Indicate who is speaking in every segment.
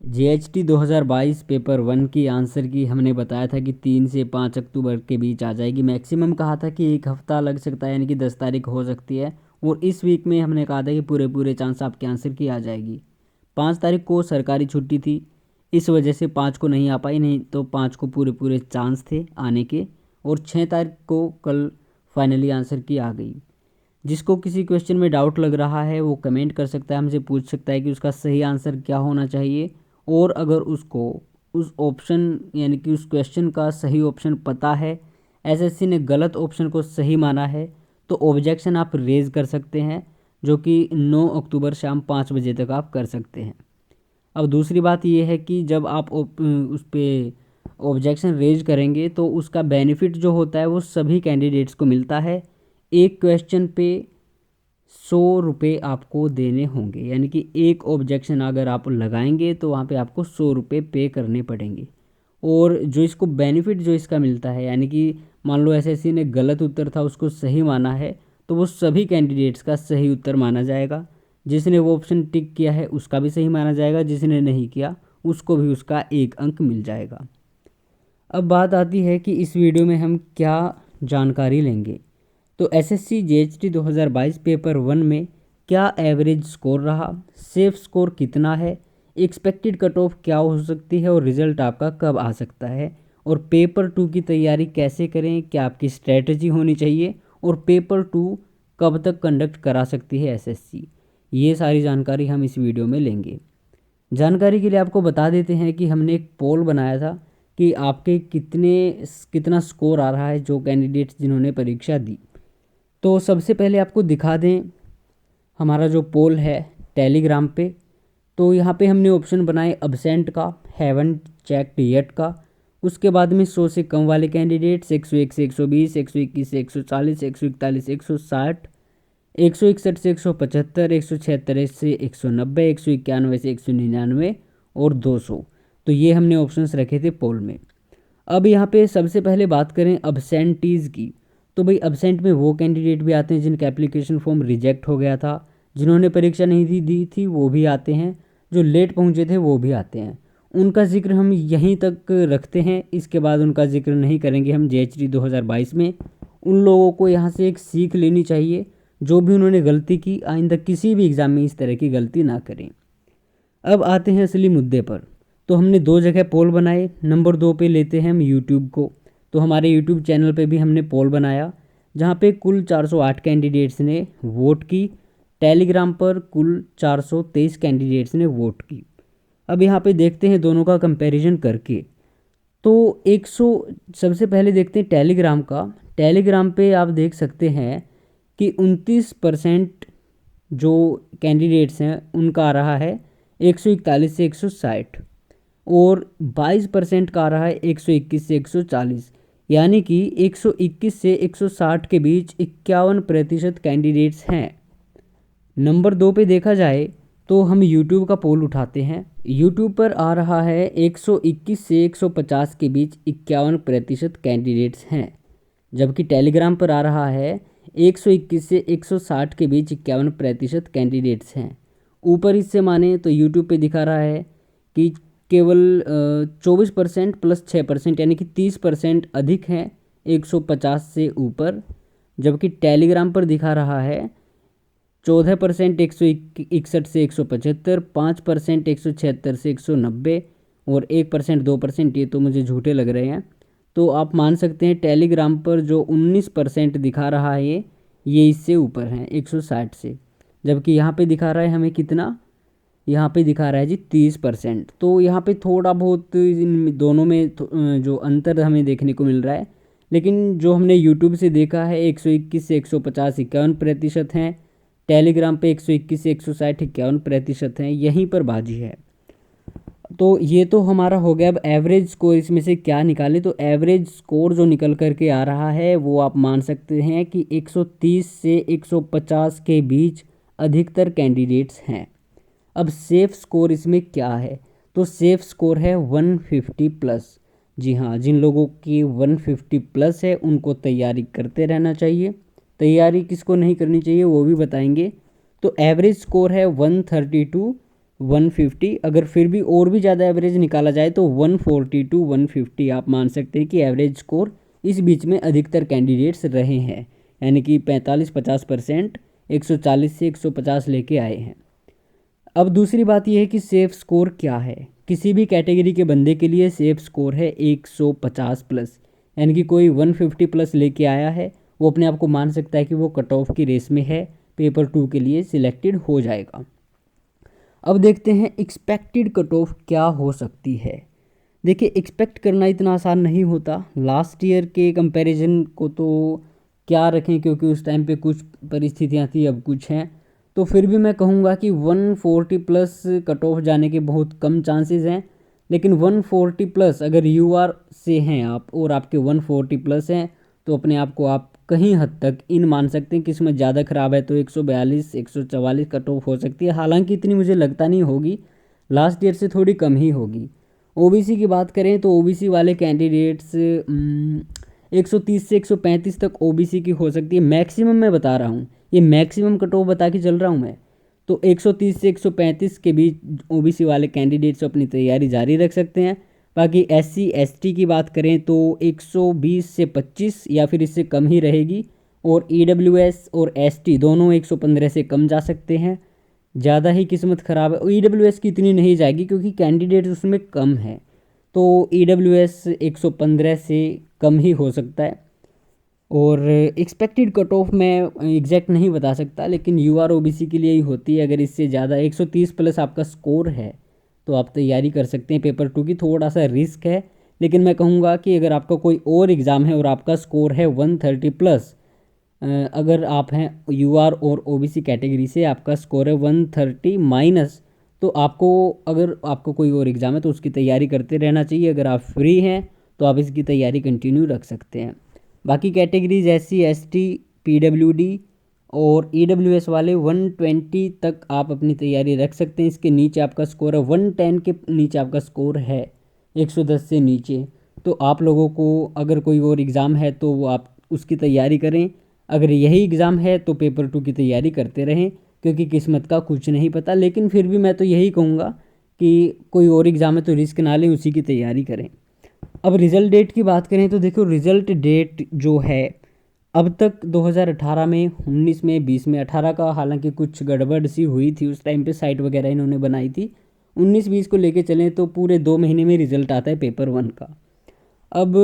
Speaker 1: जीएचटी 2022 paper 1 की answer की हमने बताया था कि 3 से 5 अक्टूबर के बीच आ जाएगी। मैक्सिमम कहा था कि एक हफ्ता लग सकता है, यानी कि 10 तारीख हो सकती है। और इस वीक में हमने कहा था कि पूरे पूरे चांस आपके आंसर की आ जाएगी। 5 तारीख को सरकारी छुट्टी थी, इस वजह से 5 को नहीं आ पाई, नहीं तो 5 को पूरे पूरे चांस थे आने के। और 6 तारीख को कल फाइनली आंसर की आ गई। जिसको किसी क्वेश्चन में डाउट लग रहा है वो कमेंट कर सकता है, हमसे पूछ सकता है कि उसका सही आंसर क्या होना चाहिए। और अगर उसको उस ऑप्शन यानी कि उस क्वेश्चन का सही ऑप्शन पता है, एसएससी ने गलत ऑप्शन को सही माना है, तो ऑब्जेक्शन आप रेज कर सकते हैं, जो कि 9 अक्टूबर शाम 5 बजे तक आप कर सकते हैं। अब दूसरी बात ये है कि जब आप उस पर ऑब्जेक्शन रेज करेंगे तो उसका बेनिफिट जो होता है वो सभी कैंडिडेट्स को मिलता है। एक क्वेश्चन पे 100 रुपये आपको देने होंगे, यानी कि एक ऑब्जेक्शन अगर आप लगाएंगे तो वहाँ पे आपको 100 रुपये पे करने पड़ेंगे। और जो इसको बेनिफिट जो इसका मिलता है, यानी कि मान लो एसएससी ने गलत उत्तर था उसको सही माना है, तो वो सभी कैंडिडेट्स का सही उत्तर माना जाएगा। जिसने वो ऑप्शन टिक किया है उसका भी सही माना जाएगा, जिसने नहीं किया उसको भी उसका 1 अंक मिल जाएगा। अब बात आती है कि इस वीडियो में हम क्या जानकारी लेंगे। तो एसएससी जीएचटी 2022 पेपर 1 में क्या एवरेज स्कोर रहा, सेफ स्कोर कितना है, एक्सपेक्टेड कट ऑफ क्या हो सकती है और रिजल्ट आपका कब आ सकता है, और पेपर 2 की तैयारी कैसे करें, क्या आपकी स्ट्रेटजी होनी चाहिए, और पेपर 2 कब तक कंडक्ट करा सकती है एसएससी। ये सारी जानकारी हम इस वीडियो में लेंगे। जानकारी के लिए आपको बता देते हैं कि हमने एक पोल बनाया था कि आपके कितना स्कोर आ रहा है जो कैंडिडेट्स जिन्होंने परीक्षा दी। तो सबसे पहले आपको दिखा दें हमारा जो पोल है टेलीग्राम पे। तो यहाँ पे हमने ऑप्शन बनाए अब्सेंट का, हैवन चेक्ड येट का, उसके बाद में 100 से कम वाले कैंडिडेट्स 101 से 120, 121 से 140, 141 से 160, 161 से 175, 176 से 190, 191 से 199 और 200। तो ये हमने ऑप्शंस रखे थे पोल में। अब यहाँ पे सबसे पहले बात करें अब्सेंटीज़ की। तो भाई अब्सेंट में वो कैंडिडेट भी आते हैं जिनका एप्लीकेशन फॉर्म रिजेक्ट हो गया था, जिन्होंने परीक्षा नहीं दी थी वो भी आते हैं, जो लेट पहुँचे थे वो भी आते हैं। उनका जिक्र हम यहीं तक रखते हैं, इसके बाद उनका जिक्र नहीं करेंगे हम जीएचटी 2022 में। उन लोगों को यहाँ से एक सीख लेनी चाहिए, जो भी उन्होंने गलती की आइंदा किसी भी एग्ज़ाम में इस तरह की गलती ना करें। अब आते हैं असली मुद्दे पर। तो हमने 2 जगह पोल बनाए। नंबर 2 पे लेते हैं हम यूट्यूब को। तो हमारे यूट्यूब चैनल पे भी हमने पोल बनाया, जहाँ पे कुल 408 कैंडिडेट्स ने वोट की। टेलीग्राम पर कुल 423 कैंडिडेट्स ने वोट की। अब यहाँ पे देखते हैं दोनों का कंपैरिजन करके। तो 100 सबसे पहले देखते हैं टेलीग्राम का। टेलीग्राम पे आप देख सकते हैं कि 29% जो कैंडिडेट्स हैं उनका आ रहा है 141 से 160, और 22% का आ रहा है 121 से 140, यानी कि 121 से 160 के बीच 51% कैंडिडेट्स हैं। नंबर 2 पे देखा जाए तो हम यूट्यूब का पोल उठाते हैं। यूट्यूब पर आ रहा है 121 से 150 के बीच 51% कैंडिडेट्स हैं, जबकि टेलीग्राम पर आ रहा है 121 से 160 के बीच 51% कैंडिडेट्स हैं। ऊपर इससे माने तो यूट्यूब पे दिखा रहा है कि केवल 24% प्लस 6% यानी कि 30% अधिक हैं 150 से ऊपर, जबकि टेलीग्राम पर दिखा रहा है 14% 161 से 175, 5% 176 से 190 और 1% 2%, ये तो मुझे झूठे लग रहे हैं। तो आप मान सकते हैं टेलीग्राम पर जो 19% दिखा रहा है ये इससे ऊपर है 160 से, जबकि यहाँ पे दिखा रहा है हमें कितना, यहाँ पे दिखा रहा है जी 30%। तो यहाँ पे थोड़ा बहुत इन दोनों में जो अंतर हमें देखने को मिल रहा है। लेकिन जो हमने यूट्यूब से देखा है 121 से 150 51% हैं, टेलीग्राम पे 121 से 160 51% हैं, यहीं पर बाजी है। तो ये तो हमारा हो गया। अब एवरेज स्कोर इसमें से क्या निकालें, तो एवरेज स्कोर जो निकल करके आ रहा है वो आप मान सकते हैं कि 130 से 150 के बीच अधिकतर कैंडिडेट्स हैं। अब सेफ स्कोर इसमें क्या है, तो सेफ स्कोर है 150 प्लस। जी हाँ, जिन लोगों की 150 प्लस है उनको तैयारी करते रहना चाहिए। तैयारी किसको नहीं करनी चाहिए वो भी बताएंगे। तो एवरेज स्कोर है 132 150, अगर फिर भी और भी ज़्यादा एवरेज निकाला जाए तो 140 टू 150 आप मान सकते हैं कि एवरेज स्कोर इस बीच में अधिकतर कैंडिडेट्स रहे हैं, यानी कि 45-50%, 140 से 150 लेके आए हैं। अब दूसरी बात यह है कि सेफ स्कोर क्या है। किसी भी कैटेगरी के बंदे के लिए सेफ स्कोर है 150 प्लस, यानी कि कोई 150 प्लस लेके आया है वो अपने आप को मान सकता है कि वो कट ऑफ की रेस में है, पेपर 2 के लिए सिलेक्टेड हो जाएगा। अब देखते हैं एक्सपेक्टेड कट ऑफ क्या हो सकती है। देखिए, एक्सपेक्ट करना इतना आसान नहीं होता। लास्ट ईयर के कंपैरिजन को तो क्या रखें, क्योंकि उस टाइम पे कुछ परिस्थितियां थी, अब कुछ हैं, तो फिर भी मैं कहूँगा कि 140 प्लस कट ऑफ जाने के बहुत कम चांसेस हैं। लेकिन 140 प्लस अगर यूआर से हैं आप और आपके 140 प्लस हैं तो अपने आप को आप कहीं हद तक इन मान सकते हैं। किस्मत ज़्यादा ख़राब है तो 142 144 कट ऑफ हो सकती है, हालांकि इतनी मुझे लगता नहीं होगी, लास्ट ईयर से थोड़ी कम ही होगी। ओबीसी की बात करें तो ओबीसी वाले कैंडिडेट्स 130 से 135 तक ओबीसी की हो सकती है, मैक्सिमम मैं बता रहा हूँ, ये मैक्सिमम कट ऑफ बता के चल रहा हूँ मैं। तो 130 से 135 के बीच ओबीसी वाले कैंडिडेट्स अपनी तैयारी जारी रख सकते हैं। बाकी एससी एसटी की बात करें तो 120 से 25 या फिर इससे कम ही रहेगी, और ईडब्ल्यूएस और एसटी दोनों 115 से कम जा सकते हैं। ज़्यादा ही किस्मत ख़राब है, ईडब्ल्यूएस की इतनी नहीं जाएगी क्योंकि कैंडिडेट उसमें कम है, तो ईडब्ल्यूएस 115 से कम ही हो सकता है। और एक्सपेक्टेड कट ऑफ मैं एग्जैक्ट नहीं बता सकता, लेकिन यूआर ओबीसी के लिए ही होती है। अगर इससे ज़्यादा 130 प्लस आपका स्कोर है तो आप तैयारी कर सकते हैं पेपर 2 की। थोड़ा सा रिस्क है, लेकिन मैं कहूँगा कि अगर आपका कोई और एग्ज़ाम है और आपका स्कोर है 130 प्लस, अगर आप हैं यूआर और ओबीसी कैटेगरी से, आपका स्कोर है 130 माइनस, तो आपको, अगर आपको कोई और एग्ज़ाम है तो उसकी तैयारी करते रहना चाहिए। अगर आप फ्री हैं तो आप इसकी तैयारी कंटिन्यू रख सकते हैं। बाकी कैटेगरीज एससी एसटी पीडब्ल्यूडी और ईडब्ल्यूएस वाले 120 तक आप अपनी तैयारी रख सकते हैं। इसके नीचे आपका स्कोर है 110 के नीचे आपका स्कोर है 110 से नीचे, तो आप लोगों को अगर कोई और एग्ज़ाम है तो वो आप उसकी तैयारी करें। अगर यही एग्ज़ाम है तो पेपर 2 की तैयारी करते रहें, क्योंकि किस्मत का कुछ नहीं पता। लेकिन फिर भी मैं तो यही कहूँगा कि कोई और एग्ज़ाम है तो रिस्क ना लें, उसी की तैयारी करें। अब रिज़ल्ट डेट की बात करें तो देखो, रिज़ल्ट डेट जो है अब तक 2018 में, 19 में, 20 में, 18 का हालांकि कुछ गड़बड़ सी हुई थी उस टाइम पे, साइट वगैरह इन्होंने बनाई थी। 19-20 को लेके चलें तो पूरे 2 महीने में रिज़ल्ट आता है पेपर 1 का। अब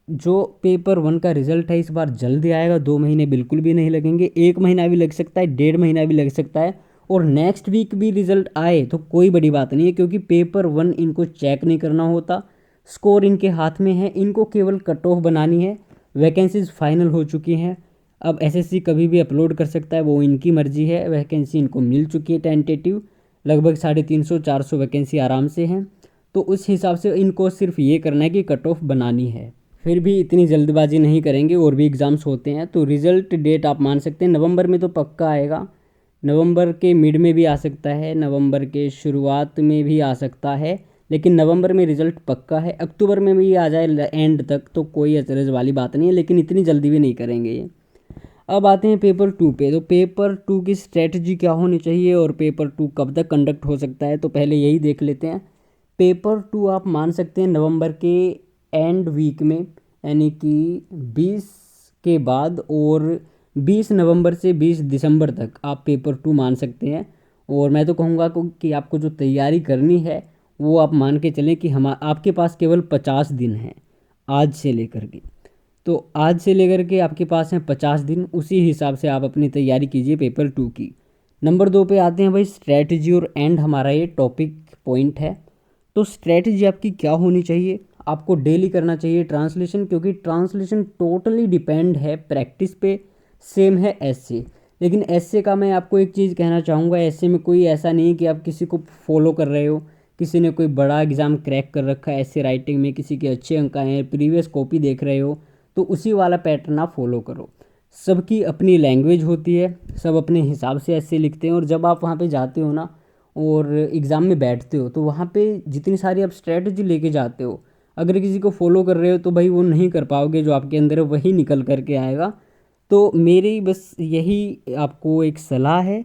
Speaker 1: जो पेपर 1 का रिज़ल्ट है इस बार जल्दी आएगा, 2 महीने बिल्कुल भी नहीं लगेंगे, 1 महीना भी लग सकता है, 1.5 महीना भी लग सकता है, और नेक्स्ट वीक भी रिज़ल्ट आए तो कोई बड़ी बात नहीं है, क्योंकि पेपर 1 इनको चेक नहीं करना होता, स्कोर इनके हाथ में है, इनको केवल कट ऑफ बनानी है। वैकेंसीज फाइनल हो चुकी हैं, अब एसएससी कभी भी अपलोड कर सकता है, वो इनकी मर्जी है। वैकेंसी इनको मिल चुकी है टेंटेटिव, लगभग 350-400 वैकेंसी आराम से हैं, तो उस हिसाब से इनको सिर्फ ये करना है कि कट ऑफ बनानी है। फिर भी इतनी जल्दबाजी नहीं करेंगे, और भी एग्ज़ाम्स होते हैं, तो रिज़ल्ट डेट आप मान सकते हैं नवंबर में तो पक्का आएगा। नवंबर के मिड में भी आ सकता है, नवंबर के शुरुआत में भी आ सकता है, लेकिन नवंबर में रिज़ल्ट पक्का है। अक्टूबर में भी आ जाए एंड तक तो कोई अचरज वाली बात नहीं है, लेकिन इतनी जल्दी भी नहीं करेंगे ये। अब आते हैं पेपर 2 पे। तो पेपर 2 की स्ट्रेटजी क्या होनी चाहिए और पेपर 2 कब तक कंडक्ट हो सकता है, तो पहले यही देख लेते हैं। पेपर 2 आप मान सकते हैं नवंबर के एंड वीक में, यानी कि 20 के बाद, और 20 नवंबर से 20 दिसंबर तक आप पेपर 2 मान सकते हैं। और मैं तो कहूँगा कि आपको जो तैयारी करनी है वो आप मान के चलें कि हम आपके पास केवल 50 दिन हैं आज से लेकर के। तो आज से लेकर के आपके पास हैं 50 दिन, उसी हिसाब से आप अपनी तैयारी कीजिए पेपर 2 की। नंबर 2 पे आते हैं भाई, स्ट्रैटेजी और एंड हमारा ये टॉपिक पॉइंट है। तो स्ट्रैटेजी आपकी क्या होनी चाहिए, आपको डेली करना चाहिए ट्रांसलेशन, क्योंकि ट्रांसलेशन टोटली डिपेंड है प्रैक्टिस पे, सेम है एससे। लेकिन एससे का मैं आपको एक चीज़ कहना चाहूँगा, एससे में कोई ऐसा नहीं है कि आप किसी को फॉलो कर रहे हो, किसी ने कोई बड़ा एग्ज़ाम क्रैक कर रखा है एससे राइटिंग में, किसी के अच्छे अंक आए हैं, प्रीवियस कॉपी देख रहे हो, तो उसी वाला पैटर्न आप फॉलो करो। सबकी अपनी लैंग्वेज होती है, सब अपने हिसाब से ऐसे लिखते हैं, और जब आप वहाँ पे जाते हो ना और एग्ज़ाम में बैठते हो तो वहाँ पे जितनी सारी आप स्ट्रेटजी लेके जाते हो, अगर किसी को फॉलो कर रहे हो तो भाई वो नहीं कर पाओगे, जो आपके अंदर है वही निकल करके आएगा। तो मेरी बस यही आपको एक सलाह है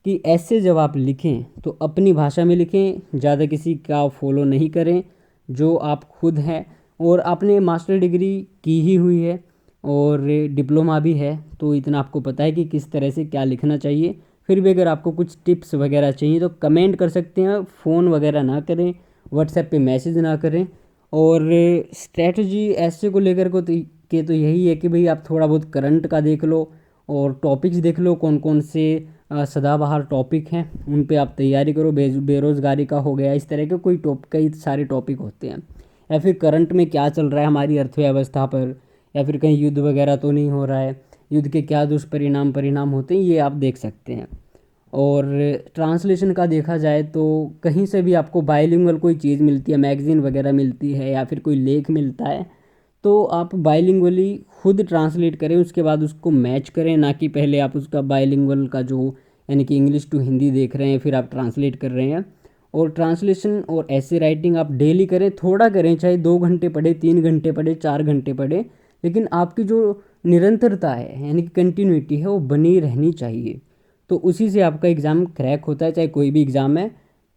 Speaker 1: कि ऐसे जब आप लिखें तो अपनी भाषा में लिखें, ज़्यादा किसी का फॉलो नहीं करें, जो आप खुद हैं। और आपने मास्टर डिग्री की ही हुई है और डिप्लोमा भी है, तो इतना आपको पता है कि किस तरह से क्या लिखना चाहिए। फिर भी अगर आपको कुछ टिप्स वगैरह चाहिए तो कमेंट कर सकते हैं, फ़ोन वगैरह ना करें, व्हाट्सएप पे मैसेज ना करें। और स्ट्रेटजी ऐसे को लेकर तो यही है कि भाई आप थोड़ा बहुत करंट का देख लो और टॉपिक्स देख लो, कौन कौन से सदाबहार टॉपिक हैं उन पे आप तैयारी करो। बेरोज़गारी का हो गया, इस तरह के कई सारे टॉपिक होते हैं। या फिर करंट में क्या चल रहा है हमारी अर्थव्यवस्था पर, या फिर कहीं युद्ध वगैरह तो नहीं हो रहा है, युद्ध के क्या परिणाम होते हैं, ये आप देख सकते हैं। और ट्रांसलेशन का देखा जाए तो कहीं से भी आपको बाइलिंगुअल कोई चीज़ मिलती है, मैगज़ीन वगैरह मिलती है या फिर कोई लेख मिलता है, तो आप बाइलिंगुअली खुद ट्रांसलेट करें, उसके बाद उसको मैच करें, ना कि पहले आप उसका बाइलिंगुअल का जो यानी कि इंग्लिश टू हिंदी देख रहे हैं फिर आप ट्रांसलेट कर रहे हैं। और ट्रांसलेशन और ऐसे राइटिंग आप डेली करें, थोड़ा करें, चाहे 2 घंटे पढ़े, 3 घंटे पढ़े, 4 घंटे पढ़े, लेकिन आपकी जो निरंतरता है यानी कि कंटिन्यूटी है वो बनी रहनी चाहिए। तो उसी से आपका एग्ज़ाम क्रैक होता है, चाहे कोई भी एग्ज़ाम है।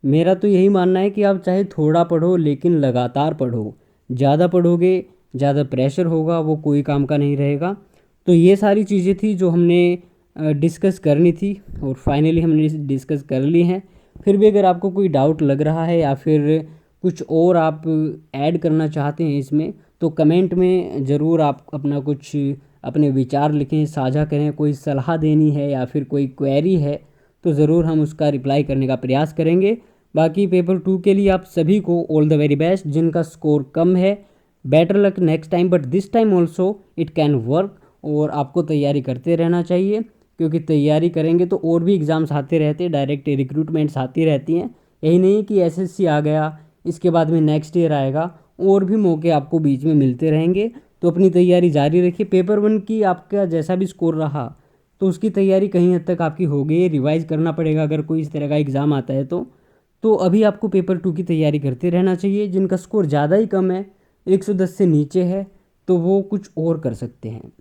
Speaker 1: मेरा तो यही मानना है कि आप चाहे थोड़ा पढ़ो लेकिन लगातार पढ़ो। ज़्यादा पढ़ोगे ज़्यादा प्रेशर होगा, वो कोई काम का नहीं रहेगा। तो ये सारी चीज़ें थी जो हमने डिस्कस करनी थी और फाइनली हमने डिस्कस कर ली हैं। फिर भी अगर आपको कोई डाउट लग रहा है या फिर कुछ और आप ऐड करना चाहते हैं इसमें, तो कमेंट में ज़रूर आप अपना कुछ अपने विचार लिखें, साझा करें। कोई सलाह देनी है या फिर कोई क्वेरी है तो ज़रूर हम उसका रिप्लाई करने का प्रयास करेंगे। बाकी पेपर 2 के लिए आप सभी को ऑल द वेरी बेस्ट। जिनका स्कोर कम है, better luck next time, but this time also it can work. और आपको तैयारी करते रहना चाहिए, क्योंकि तैयारी करेंगे तो और भी एग्ज़ाम्स आते रहते हैं, डायरेक्ट रिक्रूटमेंट्स आती रहती हैं। यही नहीं कि एसएससी आ गया इसके बाद में नेक्स्ट ईयर आएगा, और भी मौके आपको बीच में मिलते रहेंगे। तो अपनी तैयारी जारी रखिए। पेपर 1 की आपका जैसा भी स्कोर रहा तो उसकी तैयारी कहीं हद तक आपकी हो गई है, रिवाइज़ करना पड़ेगा अगर कोई इस तरह का एग्ज़ाम आता है तो अभी आपको पेपर 2 की तैयारी करते रहना चाहिए। जिनका स्कोर ज़्यादा ही कम है, 110 से नीचे है, तो वो कुछ और कर सकते हैं।